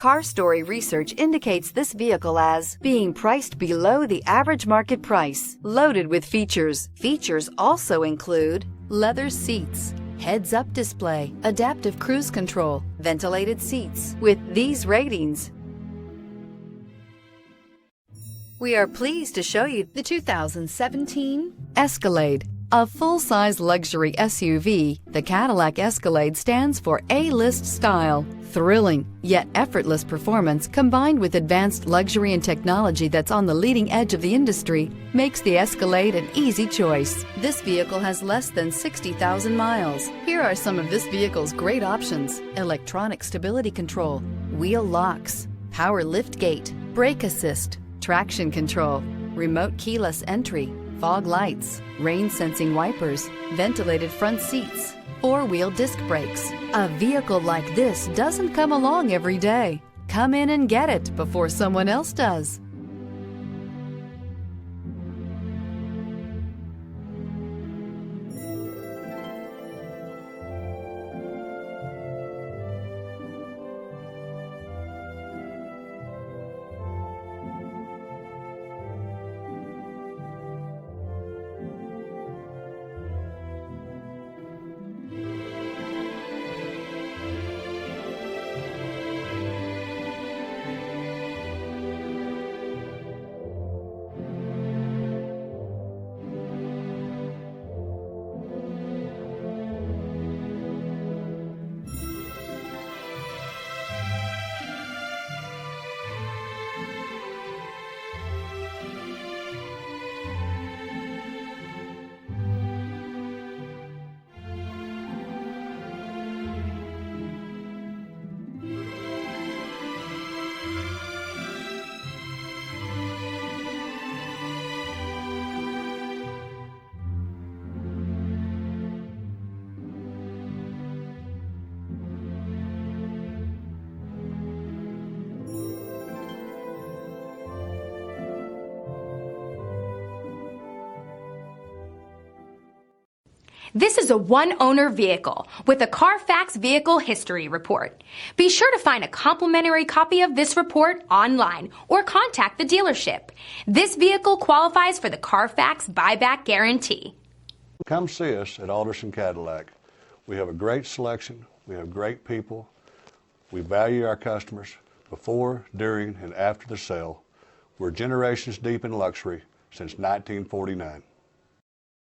Car Story research indicates this vehicle as being priced below the average market price, loaded with features. Features also include leather seats, heads-up display, adaptive cruise control, ventilated seats. With these ratings, we are pleased to show you the 2017 Escalade. A full-size luxury SUV, the Cadillac Escalade stands for A-list style. Thrilling, yet effortless performance combined with advanced luxury and technology that's on the leading edge of the industry makes the Escalade an easy choice. This vehicle has less than 60,000 miles. Here are some of this vehicle's great options: electronic stability control, wheel locks, power liftgate, brake assist, traction control, remote keyless entry, fog lights, rain sensing wipers, ventilated front seats, four-wheel disc brakes. A vehicle like this doesn't come along every day. Come in and get it before someone else does. This is a one-owner vehicle with a Carfax Vehicle History Report. Be sure to find a complimentary copy of this report online or contact the dealership. This vehicle qualifies for the Carfax Buyback Guarantee. Come see us at Alderson Cadillac. We have a great selection. We have great people. We value our customers before, during, and after the sale. We're generations deep in luxury since 1949.